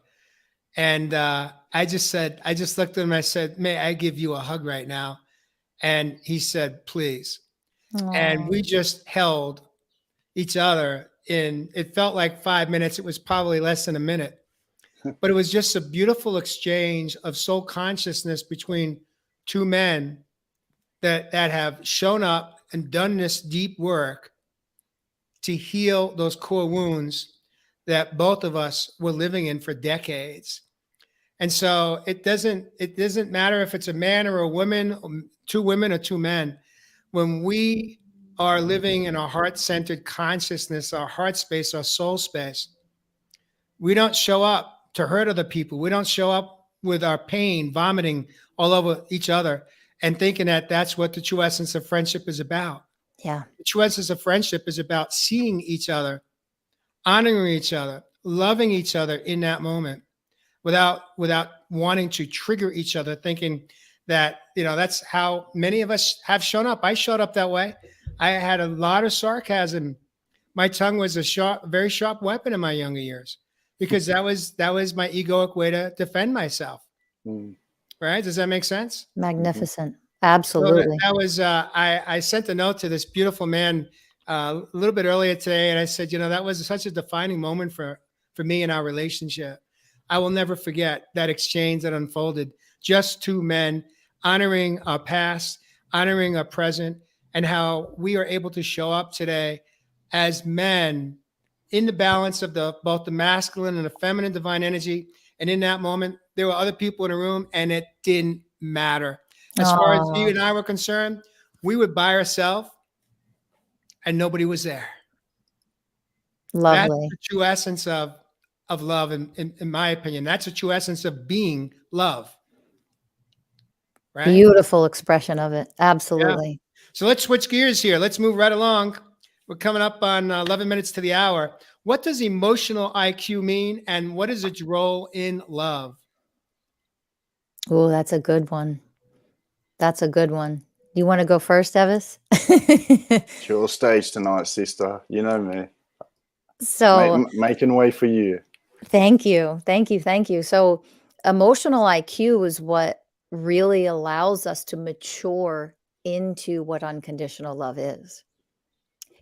And I just looked at him and I said, may I give you a hug right now? And he said, please. Aww. And we just held each other it felt like 5 minutes. It was probably less than a minute, but it was just a beautiful exchange of soul consciousness between two men that have shown up and done this deep work to heal those core wounds that both of us were living in for decades. And so it doesn't matter if it's a man or a woman, two women or two men. When we are living in our heart-centered consciousness, our heart space, our soul space, we don't show up to hurt other people. We don't show up with our pain, vomiting all over each other and thinking that that's what the true essence of friendship is about. Yeah. The true essence of friendship is about seeing each other, honoring each other, loving each other in that moment without wanting to trigger each other, thinking that, that's how many of us have shown up. I showed up that way. I had a lot of sarcasm. My tongue was very sharp weapon in my younger years because that was my egoic way to defend myself. Right? Does that make sense? Magnificent. Absolutely. So that was, I sent a note to this beautiful man a little bit earlier today. And I said, that was such a defining moment for me in our relationship. I will never forget that exchange that unfolded. Just two men honoring our past, honoring our present, and how we are able to show up today as men in the balance of both the masculine and the feminine divine energy. And in that moment, there were other people in the room and it didn't matter. As far as you and I were concerned, we were by ourselves and nobody was there. Lovely. That's the true essence of love, in my opinion. That's the true essence of being love. Right? Beautiful expression of it. Yeah. Absolutely. So let's switch gears here. Let's move right along. We're coming up on 11 minutes to the hour. What does emotional IQ mean, and what is its role in love? Oh, that's a good one. That's a good one. You want to go first, Evis? It's your stage tonight, sister. You know me. So Making way for you. thank you. Thank you. Thank you. So emotional IQ is what really allows us to mature into what unconditional love is.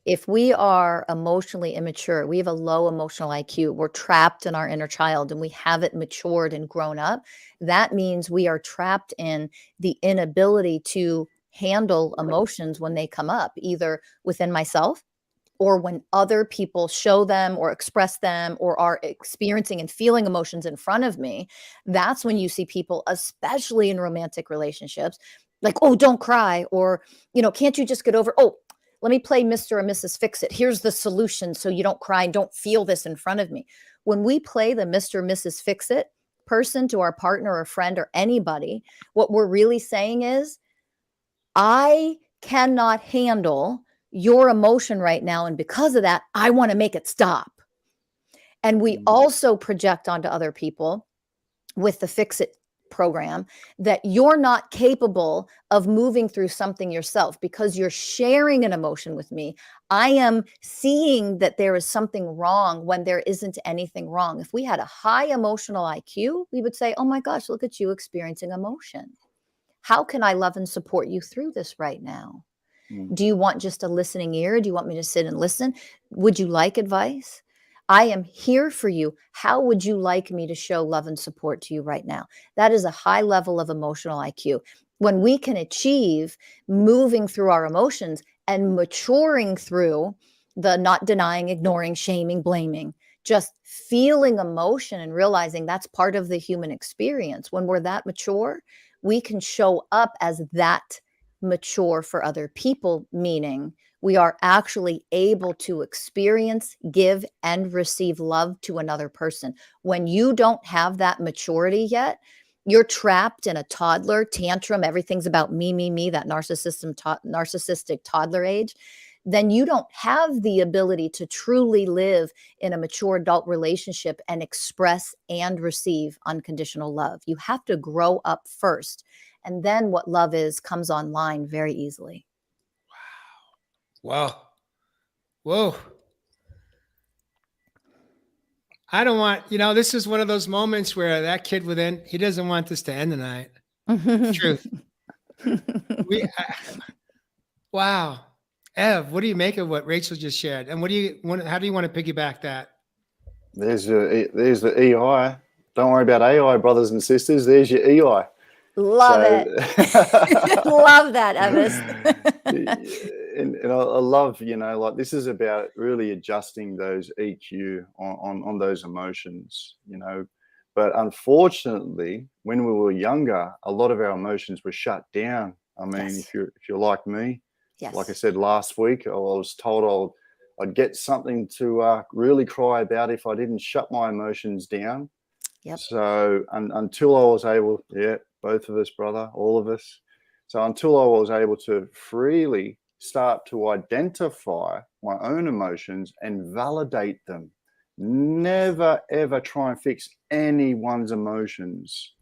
If we are emotionally immature, we have a low emotional IQ, we're trapped in our inner child and we haven't matured and grown up, that means we are trapped in the inability to handle emotions when they come up, either within myself or when other people show them or express them or are experiencing and feeling emotions in front of me. That's when you see people, especially in romantic relationships, like, oh, don't cry, or, can't you just get over, oh, let me play Mr. or Mrs. Fix-It. Here's the solution so you don't cry and don't feel this in front of me. When we play the Mr. or Mrs. Fix-It person to our partner or friend or anybody, what we're really saying is, I cannot handle your emotion right now. And because of that, I want to make it stop. And we also project onto other people with the Fix-It program that you're not capable of moving through something yourself because you're sharing an emotion with me. I am seeing that there is something wrong when there isn't anything wrong. If we had a high emotional IQ, we would say, oh my gosh, look at you experiencing emotion. How can I love and support you through this right now? Do you want just a listening ear? Do you want me to sit and listen? Would you like advice? I am here for you. How would you like me to show love and support to you right now? That is a high level of emotional IQ. When we can achieve moving through our emotions and maturing through the not denying, ignoring, shaming, blaming, just feeling emotion and realizing that's part of the human experience. When we're that mature, we can show up as that mature for other people, meaning we are actually able to experience, give, and receive love to another person. When you don't have that maturity yet, you're trapped in a toddler tantrum. Everything's about me, that narcissistic toddler age. Then you don't have the ability to truly live in a mature adult relationship and express and receive unconditional love. You have to grow up first. And then what love is comes online very easily. Wow. Whoa. I don't want, this is one of those moments where that kid within, he doesn't want this to end tonight. Truth. Wow. Ev, what do you make of what Rachel just shared? And how do you want to piggyback that? There's the EI. Don't worry about AI, brothers and sisters. There's your EI. Love it. Love that, Evis. and I love, like this is about really adjusting those EQ on those emotions, But unfortunately, when we were younger, a lot of our emotions were shut down. I mean, Yes. if you're like me, Yes. like I said last week, I was told I'd get something to really cry about if I didn't shut my emotions down. Yep. So until I was able, both of us, brother, all of us. So until I was able to freely start to identify my own emotions and validate them, never, ever try and fix anyone's emotions.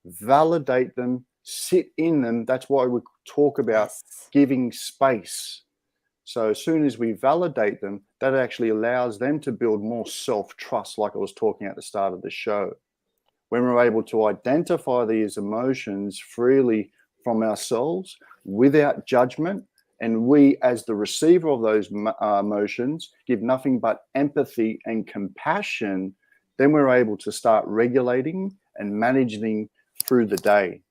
Validate them, sit in them. That's why we talk about giving space. So as soon as we validate them, that actually allows them to build more self-trust, like I was talking at the start of the show. When we're able to identify these emotions freely from ourselves without judgment, and we as the receiver of those emotions give nothing but empathy and compassion, then we're able to start regulating and managing through the day.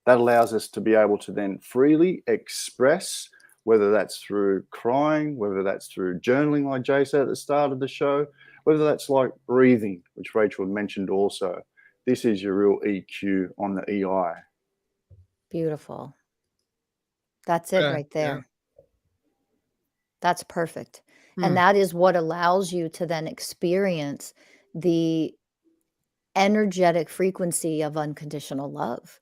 That allows us to be able to then freely express, whether that's through crying, whether that's through journaling, like Jay said at the start of the show, whether that's like breathing, which Rachel mentioned also. This is your real EQ on the EI. Beautiful. That's it right there. Yeah. That's perfect. And that is what allows you to then experience the energetic frequency of unconditional love,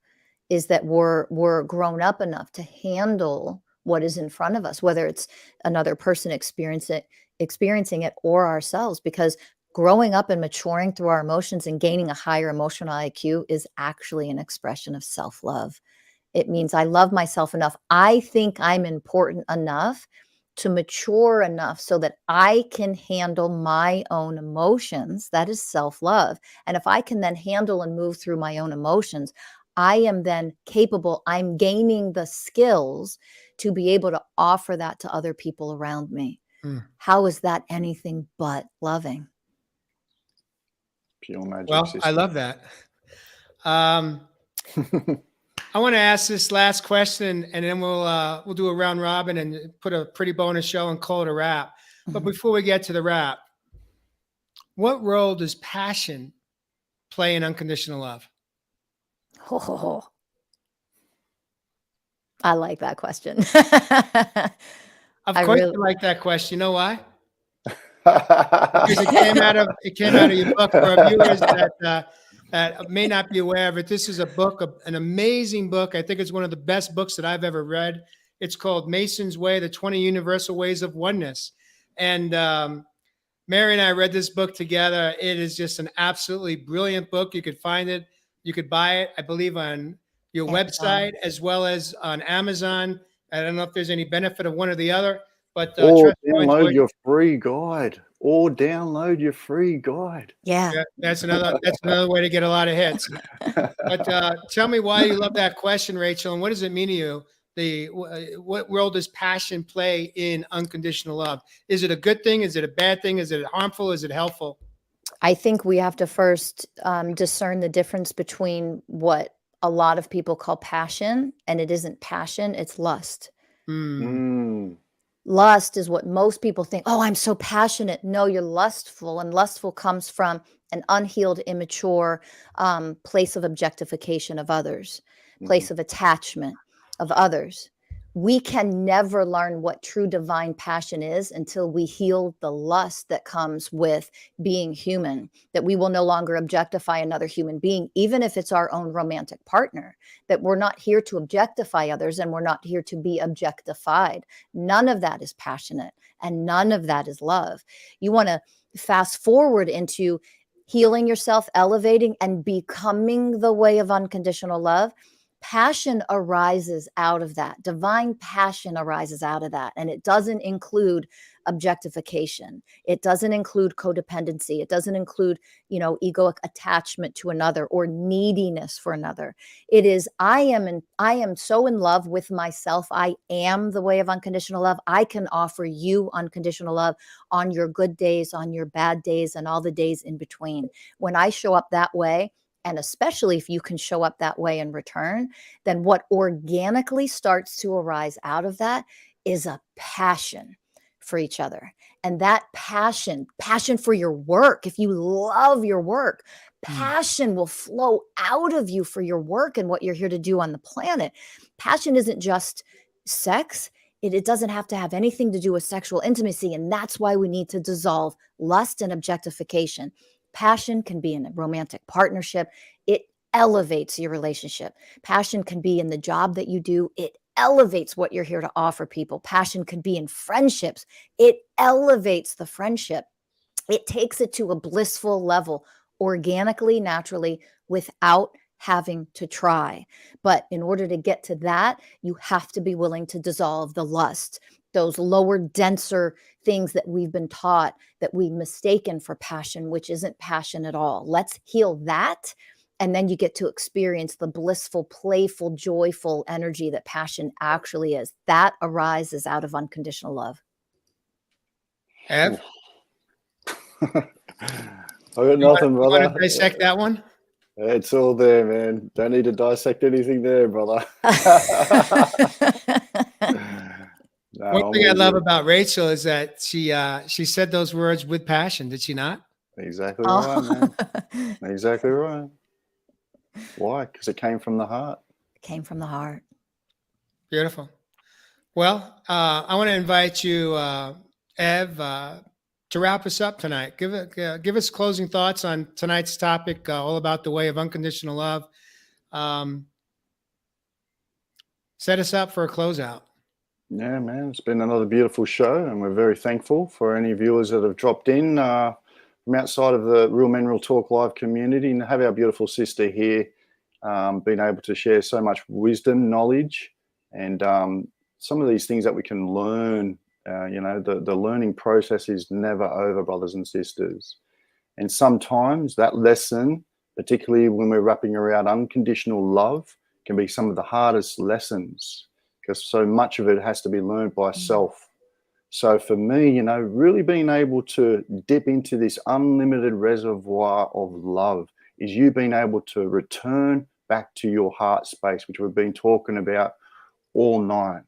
is that we're grown up enough to handle what is in front of us, whether it's another person experiencing it or ourselves, because growing up and maturing through our emotions and gaining a higher emotional IQ is actually an expression of self-love. It means I love myself enough. I think I'm important enough to mature enough so that I can handle my own emotions. That is self-love. And if I can then handle and move through my own emotions, I am then capable, I'm gaining the skills to be able to offer that to other people around me. How is that anything but loving? Pure magic. Well, sister. I love that. I want to ask this last question, and then we'll do a round robin and put a pretty bonus show and call it a wrap. But before we get to the wrap, what role does passion play in unconditional love? Oh, I like that question. Of I course, really- you like that question. You know why? Because it came out of your book. For our viewers that may not be aware of it, this is a book, an amazing book. I think it's one of the best books that I've ever read. It's called Mason's Way: The 20 Universal Ways of Oneness. And Mary and I read this book together. It is just an absolutely brilliant book. You could find it. You could buy it, I believe, on your website as well as on Amazon. I don't know if there's any benefit of one or the other, but Or trust me, you'll enjoy download it. your free guide. Or download your free guide. Yeah. Yeah, that's another way to get a lot of hits. But tell me why you love that question, Rachel, and what does it mean to you? What role does passion play in unconditional love? Is it a good thing? Is it a bad thing? Is it harmful? Is it helpful? I think we have to first discern the difference between what a lot of people call passion, and it isn't passion, it's lust. Lust is what most people think, oh, I'm so passionate. No, you're lustful, and lustful comes from an unhealed, immature place of objectification of others, place of attachment of others. We can never learn what true divine passion is until we heal the lust that comes with being human, that we will no longer objectify another human being, even if it's our own romantic partner, that we're not here to objectify others and we're not here to be objectified. None of that is passionate and none of that is love. You want to fast forward into healing yourself, elevating, and becoming the way of unconditional love. Passion arises out of that. Divine passion arises out of that. And it doesn't include objectification. It doesn't include codependency. It doesn't include, egoic attachment to another or neediness for another. It is, I am so in love with myself. I am the way of unconditional love. I can offer you unconditional love on your good days, on your bad days, and all the days in between. When I show up that way, and especially if you can show up that way in return, then what organically starts to arise out of that is a passion for each other. And that passion for your work, if you love your work, passion will flow out of you for your work and what you're here to do on the planet. Passion isn't just sex. It doesn't have to have anything to do with sexual intimacy. And that's why we need to dissolve lust and objectification. Passion can be in a romantic partnership. It elevates your relationship. Passion can be in the job that you do. It elevates what you're here to offer people. Passion can be in friendships. It elevates the friendship. It takes it to a blissful level organically, naturally, without having to try. But in order to get to that, you have to be willing to dissolve the lust, those lower, denser things that we've been taught that we've mistaken for passion, which isn't passion at all. Let's heal that. And then you get to experience the blissful, playful, joyful energy that passion actually is. That arises out of unconditional love. Ev, I got nothing, you brother. want to dissect that one? It's all there, man. Don't need to dissect anything there, brother. No, One thing I I'm love with about Rachel is that she said those words with passion. Did she not? you. Exactly right, man. Exactly right. Why? Because it came from the heart. It came from the heart. Beautiful. Well, I want to invite you, Ev, to wrap us up tonight. Give us closing thoughts on tonight's topic, all about the way of unconditional love. Set us up for a closeout. Yeah, man, it's been another beautiful show, and we're very thankful for any viewers that have dropped in from outside of the Real Men Real Talk live community, and have our beautiful sister here being able to share so much wisdom, knowledge, and some of these things that we can learn. The learning process is never over, brothers and sisters. And sometimes that lesson, particularly when we're wrapping around unconditional love, can be some of the hardest lessons, because so much of it has to be learned by self. So for me, really being able to dip into this unlimited reservoir of love is you being able to return back to your heart space, which we've been talking about all night.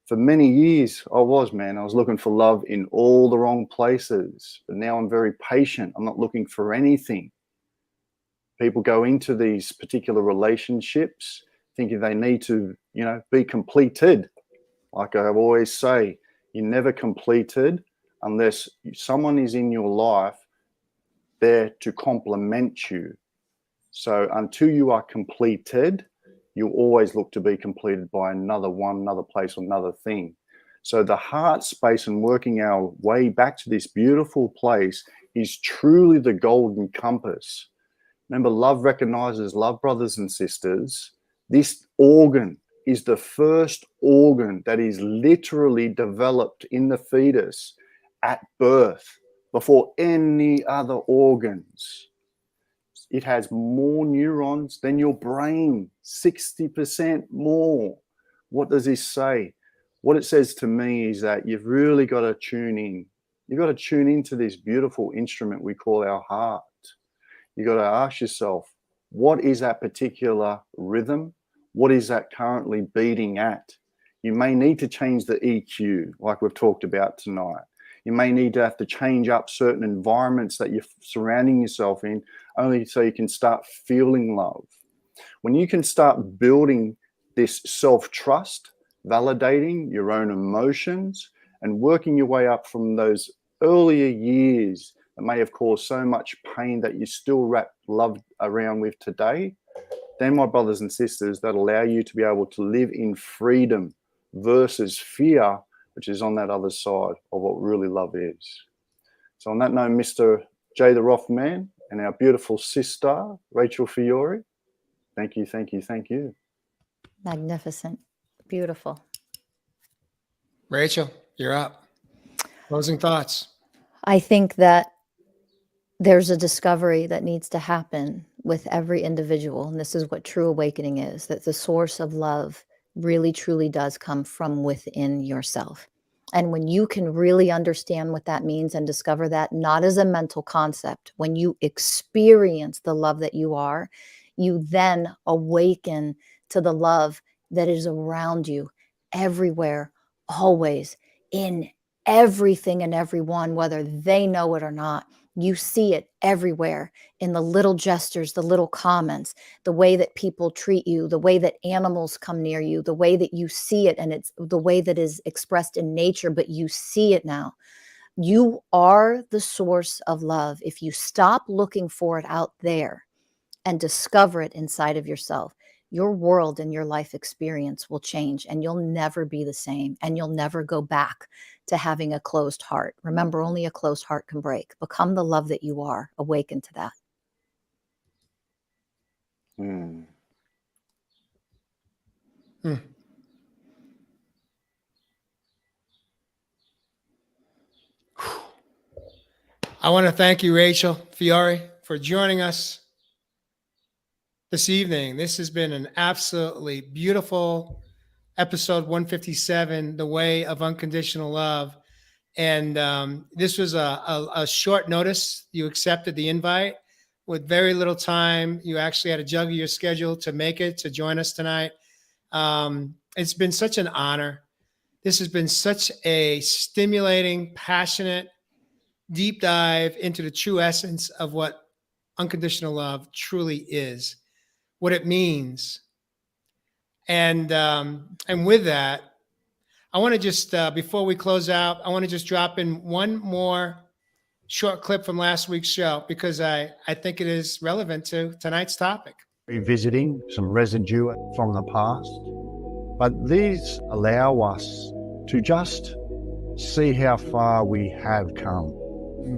For many years, I was looking for love in all the wrong places. But now I'm very patient. I'm not looking for anything. People go into these particular relationships thinking they need to, be completed. Like I always say, you're never completed unless someone is in your life there to complement you. So until you are completed, you'll always look to be completed by another place, or another thing. So the heart space and working our way back to this beautiful place is truly the golden compass. Remember, love recognizes love, brothers and sisters. This organ is the first organ that is literally developed in the fetus at birth before any other organs. It has more neurons than your brain, 60% more. What does this say? What it says to me is that you've really got to tune in. You've got to tune into this beautiful instrument we call our heart. You've got to ask yourself, what is that particular rhythm? What is that currently beating at? You may need to change the EQ, like we've talked about tonight. You may need to have to change up certain environments that you're surrounding yourself in, only so you can start feeling love. When you can start building this self-trust, validating your own emotions, and working your way up from those earlier years that may have caused so much pain that you still wrap love around with today, then, my brothers and sisters, that allow you to be able to live in freedom versus fear, which is on that other side of what really love is. So on that note, Mr. J. the Roth Man and our beautiful sister, Rachel Fiori, thank you, thank you, thank you. Magnificent. Beautiful. Rachel, you're up. Closing thoughts. I think that there's a discovery that needs to happen with every individual. And this is what true awakening is, that the source of love really, truly does come from within yourself. And when you can really understand what that means and discover that, not as a mental concept, when you experience the love that you are, you then awaken to the love that is around you, everywhere, always, in everything and everyone, whether they know it or not. You see it everywhere, in the little gestures, the little comments, the way that people treat you, the way that animals come near you, the way that you see it, and it's the way that is expressed in nature, but you see it now. You are the source of love. If you stop looking for it out there and discover it inside of yourself, your world and your life experience will change, and you'll never be the same, and you'll never go back to having a closed heart. Remember, only a closed heart can break. Become the love that you are. Awaken to that. I want to thank you, Rachel Fiori, for joining us this evening. This has been an absolutely beautiful episode 157, The Way of Unconditional Love. And this was a short notice. You accepted the invite with very little time. You actually had to juggle your schedule to make it, to join us tonight. It's been such an honor. This has been such a stimulating, passionate, deep dive into the true essence of what unconditional love truly is, what it means. And with that, I want to just, before we close out, I want to just drop in one more short clip from last week's show because I think it is relevant to tonight's topic. Revisiting some residue from the past, but these allow us to just see how far we have come,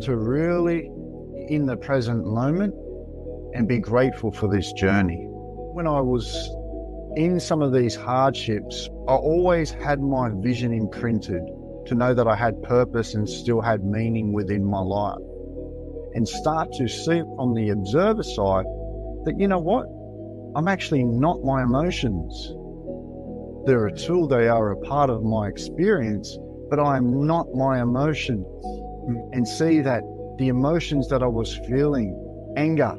to really in the present moment and be grateful for this journey. When I was in some of these hardships, I always had my vision imprinted to know that I had purpose and still had meaning within my life, and start to see from the observer side that, you know what, I'm actually not my emotions. They're a tool, they are a part of my experience, but I am not my emotions. And see that the emotions that I was feeling, anger,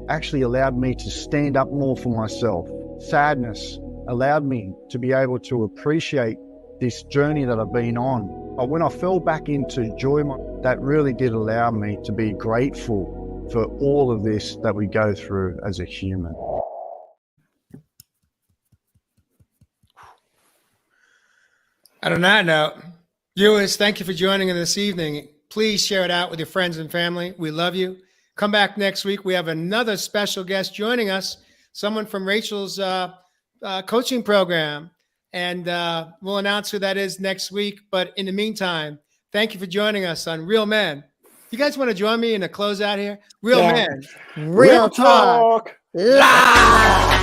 actually allowed me to stand up more for myself. Sadness allowed me to be able to appreciate this journey that I've been on. But when I fell back into joy, that really did allow me to be grateful for all of this that we go through as a human. On that note, viewers, thank you for joining us this evening. Please share it out with your friends and family. We love you. Come back next week. We have another special guest joining us, someone from Rachel's coaching program. And we'll announce who that is next week. But in the meantime, thank you for joining us on Real Men. You guys want to join me in a closeout here? Real Men. Real talk. Live.